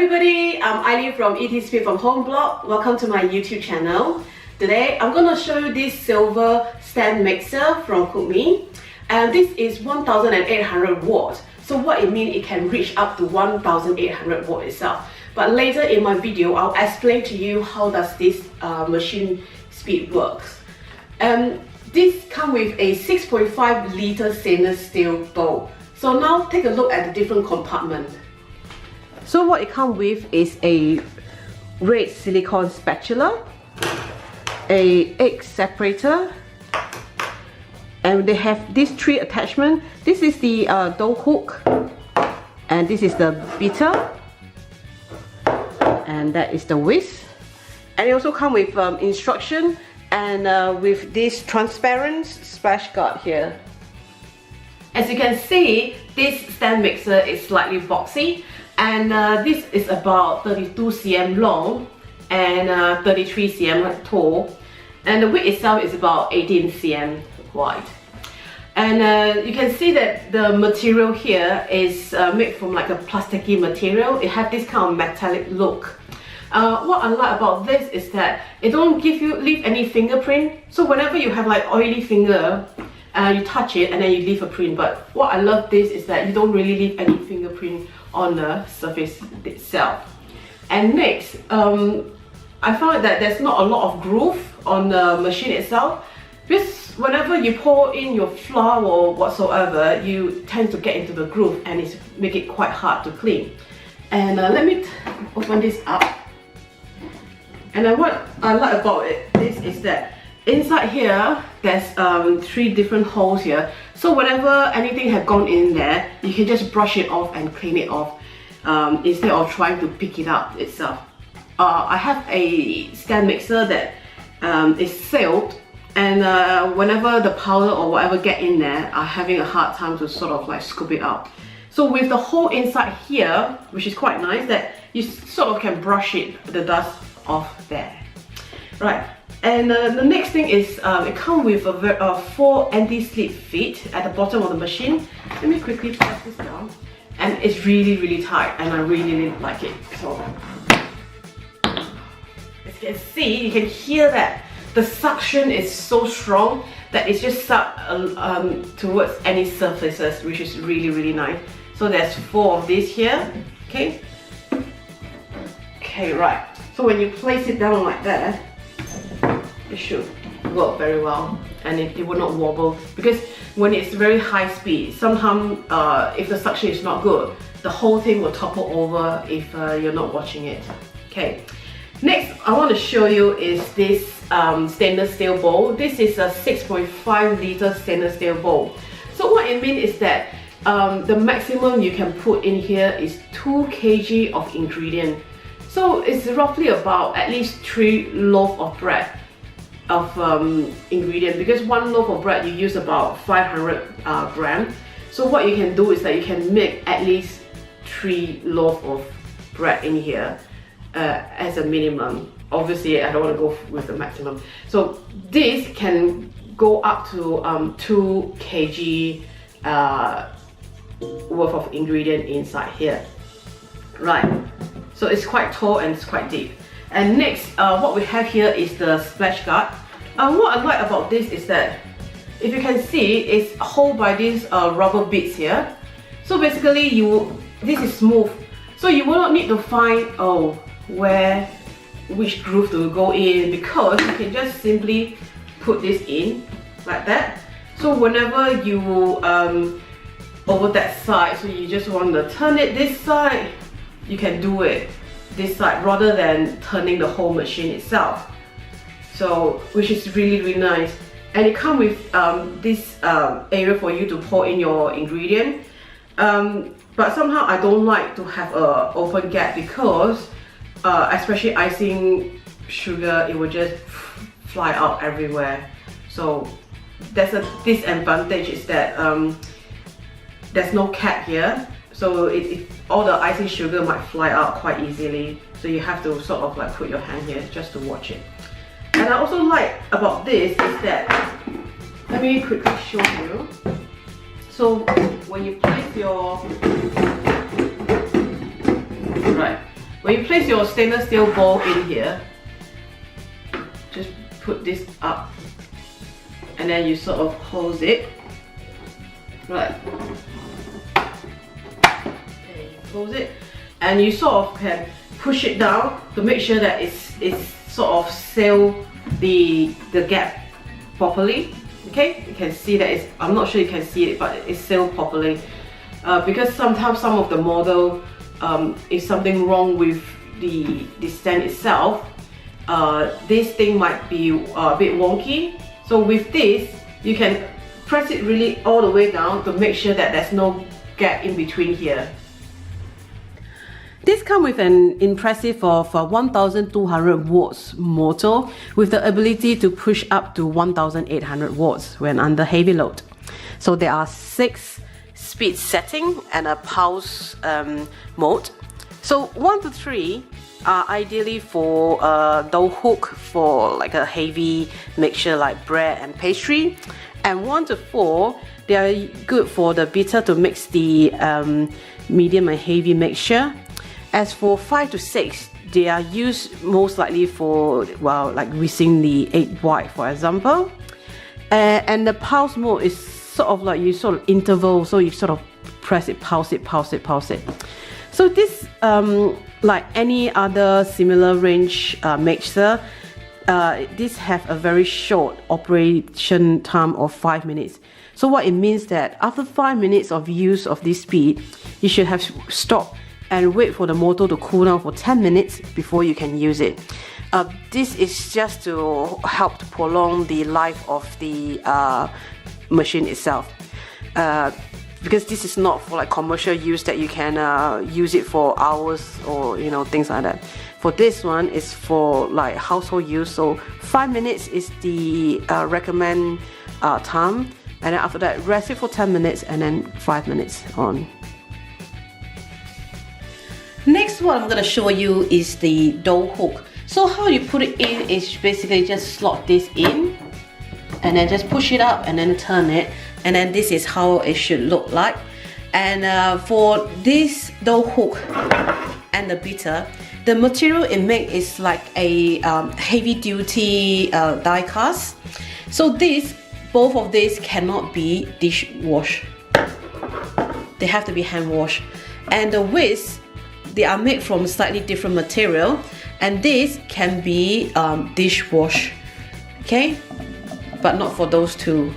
everybody, I'm Eileen from ET Speed from Home Blog. Welcome to my YouTube channel. Today I'm going to show you this silver stand mixer from Cookmii, and this is 1800 watts. So what it means, it can reach up to 1800 watts itself. But later in my video I'll explain to you how does this machine speed works. This comes with a 6.5 litre stainless steel bowl. So now take a look at the different compartments. So what it comes with is a red silicone spatula, a egg separator, and they have these three attachments. This is the dough hook, and this is the beater, and that is the whisk. And it also comes with instruction and with this transparent splash guard here. As you can see, this stand mixer is slightly boxy, and this is about 32 cm long and 33 cm tall, and the width itself is about 18 cm wide. And you can see that the material here is made from like a plasticky material. It has this kind of metallic look. What I like about this is that it don't leave any fingerprint. So whenever you have like oily finger, you touch it and then you leave a print. But what I love this is that you don't really leave any fingerprint on the surface itself. And next, I found that there's not a lot of groove on the machine itself, because whenever you pour in your flour or whatsoever, you tend to get into the groove and it's make it quite hard to clean. And let me open this up. And what I like about this is that inside here, there's three different holes here. So whenever anything has gone in there, you can just brush it off and clean it off instead of trying to pick it up itself. I have a stand mixer that is sealed, and whenever the powder or whatever get in there, I'm having a hard time to sort of like scoop it out. So with the hole inside here, which is quite nice, that you sort of can brush the dust off there. Right. And the next thing is it comes with a 4 anti-slip feet at the bottom of the machine. Let me quickly press this down, and it's really tight, and I really like it. So as you can see, you can hear that the suction is so strong that it's just sucked towards any surfaces, which is really nice. So there's 4 of these here. Okay, right. So when you place it down like that, it should work very well, and it will not wobble, because when it's very high speed, sometimes if the suction is not good, the whole thing will topple over if you're not watching it. Okay, next I want to show you is this stainless steel bowl. This is a 6.5 litre stainless steel bowl. So what it means is that the maximum you can put in here is 2 kg of ingredient. So it's roughly about at least 3 loaves of bread of ingredient, because 1 loaf of bread you use about 500 grams. So what you can do is that you can make at least 3 loaves of bread in here as a minimum. Obviously I don't want to go with the maximum. So this can go up to 2 kg worth of ingredient inside here. Right, so it's quite tall and it's quite deep. And next, what we have here is the splash guard. What I like about this is that, if you can see, it's held by these rubber beads here. So basically, this is smooth. So you will not need to find which groove to go in, because you can just simply put this in like that. So whenever you over that side, so you just want to turn it this side, you can do it this side rather than turning the whole machine itself. So, which is really nice. And it comes with this area for you to pour in your ingredient. But somehow I don't like to have an open gap, because especially icing sugar, it will just fly out everywhere. So there's a disadvantage, is that there's no cap here. So all the icing sugar might fly out quite easily. So you have to sort of like put your hand here just to watch it. And I also like about this is that, let me quickly show you. So when you place your, right, when you place your stainless steel bowl in here, just put this up and then you sort of close it. Right. Okay, close it. And you sort of can push it down to make sure that it's sort of seal the gap properly. Okay, you can see that it's, I'm not sure you can see it, but it's sealed properly. Because sometimes some of the model, if something wrong with the stand itself, this thing might be a bit wonky. So with this, you can press it really all the way down to make sure that there's no gap in between here. This comes with an impressive of 1200 watts motor with the ability to push up to 1800 watts when under heavy load. So there are 6 speed setting and a pulse mode. So 1 to 3 are ideally for dough hook for like a heavy mixture like bread and pastry, and 1 to 4 they are good for the beater to mix the medium and heavy mixture. As for 5 to 6, they are used most likely for, well, like whisking the egg white, for example. And the pulse mode is sort of like you sort of interval, so you sort of press it, pulse it, pulse it, pulse it. So this, like any other similar range mixer, this have a very short operation time of 5 minutes. So what it means that after 5 minutes of use of this speed, you should have stopped and wait for the motor to cool down for 10 minutes before you can use it. This is just to help to prolong the life of the machine itself. Because this is not for like commercial use that you can use it for hours or things like that. For this one, it's for like household use. So 5 minutes is the recommend time, and then after that rest it for 10 minutes and then 5 minutes on. Next, what I'm going to show you is the dough hook. So how you put it in is basically just slot this in and then just push it up and then turn it, and then this is how it should look like. And for this dough hook and the beater, the material it makes is like a heavy duty die cast. So both of these cannot be dish wash. They have to be hand wash. And the whisks, they are made from slightly different material, and this can be dish wash, okay, but not for those two.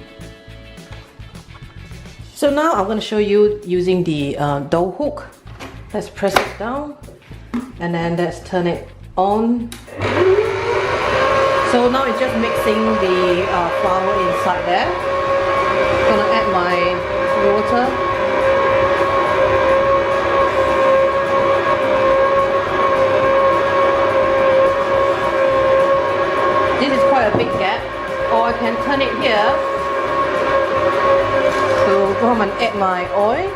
So now I'm going to show you using the dough hook. Let's press it down and then let's turn it on. So now it's just mixing the flour inside there. I'm going to add my water. This is quite a big gap, or I can turn it here. So go home and add my oil.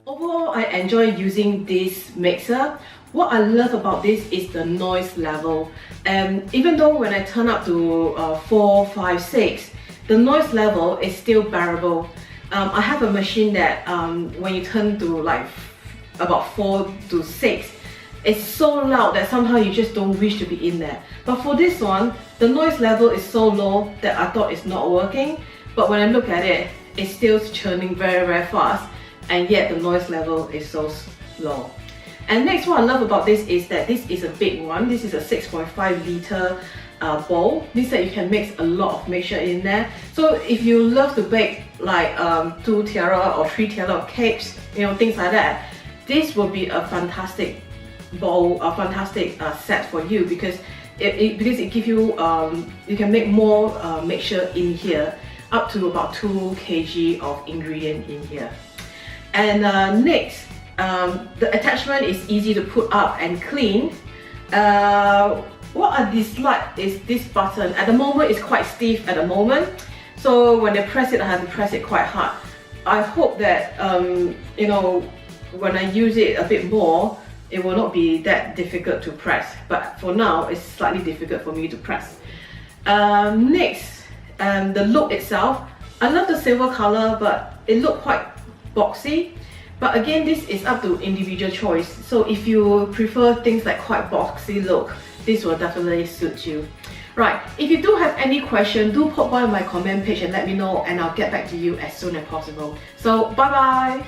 Overall, I enjoy using this mixer. What I love about this is the noise level. Even though when I turn up to 4, 5, 6, the noise level is still bearable. I have a machine that when you turn to like about 4 to 6, it's so loud that somehow you just don't wish to be in there. But for this one, the noise level is so low that I thought it's not working. But when I look at it, it's still churning very, very fast, and yet the noise level is so low. And next, what I love about this is that this is a big one. This is a 6.5 litre bowl. Means that you can mix a lot of mixture in there. So if you love to bake like 2 tiara or 3 tiara of cakes, you know, things like that, this will be a fantastic bowl, a fantastic set for you, because it gives you you can make more mixture in here, up to about 2 kg of ingredient in here. And next, the attachment is easy to put up and clean. What I dislike is this button. At the moment, it's quite stiff at the moment, so when I press it, I have to press it quite hard. I hope that you know, when I use it a bit more, it will not be that difficult to press, but for now it's slightly difficult for me to press. Next, the look itself, I love the silver color, but it looks quite boxy. But again, this is up to individual choice, so if you prefer things like quite boxy look, this will definitely suit you. Right, if you do have any question, do pop by my comment page and let me know, and I'll get back to you as soon as possible. So bye bye.